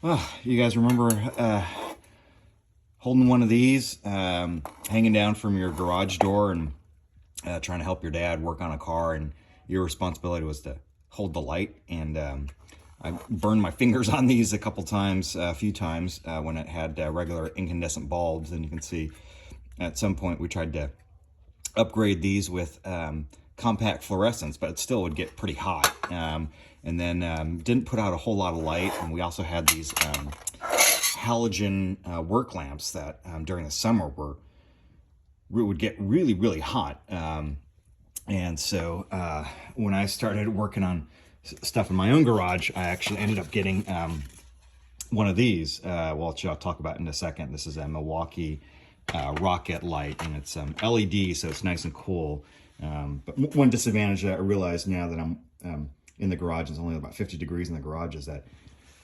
Oh, you guys remember holding one of these, hanging down from your garage door and trying to help your dad work on a car, and your responsibility was to hold the light. And I burned my fingers on these a few times when it had regular incandescent bulbs. And you can see at some point we tried to upgrade these with compact fluorescents, but it still would get pretty hot. And then didn't put out a whole lot of light. And we also had these halogen work lamps that during the summer would get really, really hot. And so when I started working on stuff in my own garage, I actually ended up getting one of these, which I'll talk about in a second. This is a Milwaukee Rocket Light, and it's LED, so it's nice and cool. But one disadvantage that I realize now that I'm in the garage, it's only about 50 degrees in the garage, is that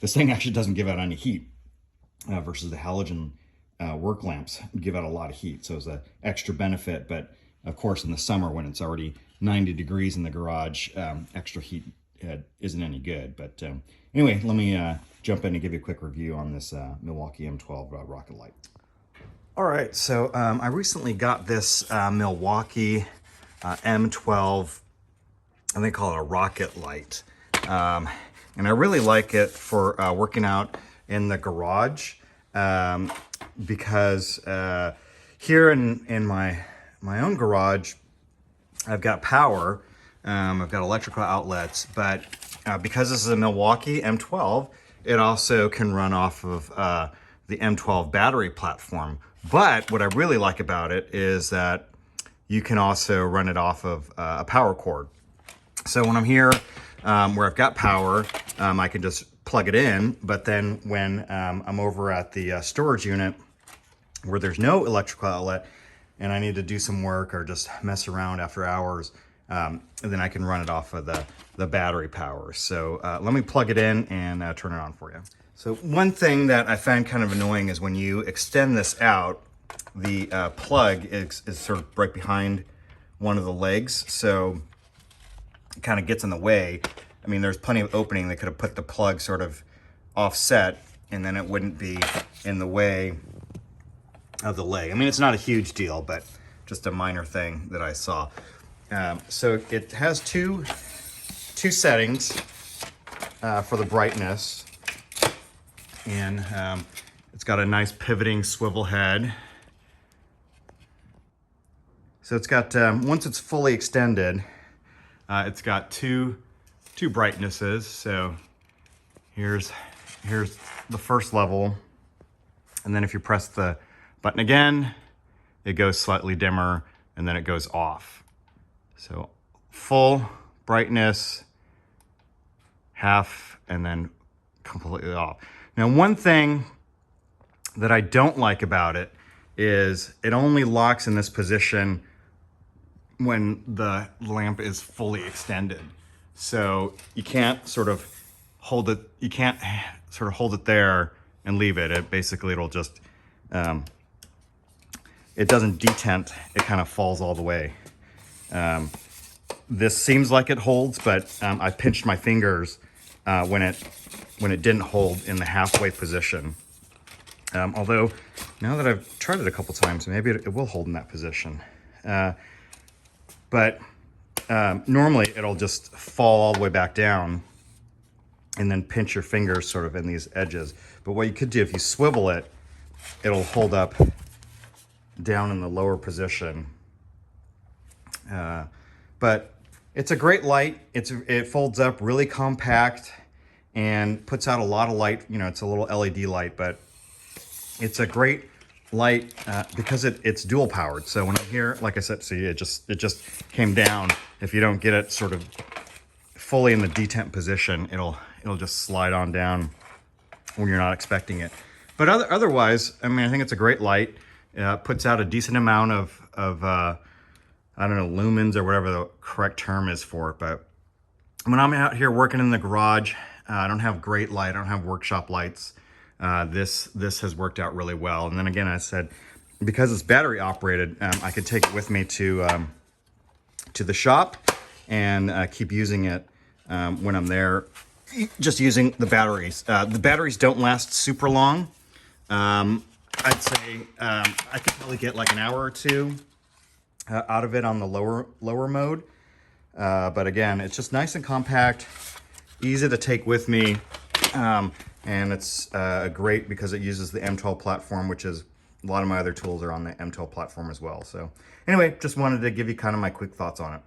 this thing actually doesn't give out any heat versus the halogen work lamps give out a lot of heat. So it's an extra benefit. But of course, in the summer when it's already 90 degrees in the garage, extra heat isn't any good. But anyway, let me jump in and give you a quick review on this Milwaukee M12 Rocket Light. All right, so I recently got this Milwaukee M12, and they call it a Rocket Light. And I really like it for working out in the garage because here in my own garage, I've got power, I've got electrical outlets, but because this is a Milwaukee M12, it also can run off of the M12 battery platform. But what I really like about it is that you can also run it off of a power cord. So when I'm here where I've got power, I can just plug it in. But then when I'm over at the storage unit where there's no electrical outlet and I need to do some work or just mess around after hours, then I can run it off of the battery power. So let me plug it in and turn it on for you. So one thing that I find kind of annoying is when you extend this out, the plug is sort of right behind one of the legs. So it kind of gets in the way. I mean, there's plenty of opening. They could have put the plug sort of offset and then it wouldn't be in the way of the leg. I mean, it's not a huge deal, but just a minor thing that I saw. So it has two settings for the brightness, and it's got a nice pivoting swivel head. So it's got, once it's fully extended, it's got two brightnesses. So here's the first level, and then if you press the button again, it goes slightly dimmer, and then it goes off. So full brightness, half, and then completely off. Now, one thing that I don't like about it is it only locks in this position when the lamp is fully extended. So you can't sort of hold it, there and leave it. It'll just, it doesn't detent, it kind of falls all the way. This seems like it holds, but I pinched my fingers when it didn't hold in the halfway position. Although now that I've tried it a couple times, maybe it will hold in that position. But normally it'll just fall all the way back down and then pinch your fingers sort of in these edges. But what you could do, if you swivel it, it'll hold up down in the lower position. But it's a great light. It folds up really compact and puts out a lot of light. You know, it's a little LED light, but it's a great light because it's dual powered. So when I'm here, like I said, see, it just came down. If you don't get it sort of fully in the detent position, it'll just slide on down when you're not expecting it. But otherwise, I mean, I think it's a great light. Puts out a decent amount of I don't know, lumens or whatever the correct term is for it. But when I'm out here working in the garage, I don't have great light. I don't have workshop lights. This has worked out really well. And then again, I said, because it's battery operated, I could take it with me to the shop and keep using it when I'm there just using the batteries. The batteries don't last super long. I'd say I could probably get like an hour or two out of it on the lower mode. But again, it's just nice and compact, easy to take with me. And it's great because it uses the M12 platform, which is a lot of my other tools are on the M12 platform as well. So anyway, just wanted to give you kind of my quick thoughts on it.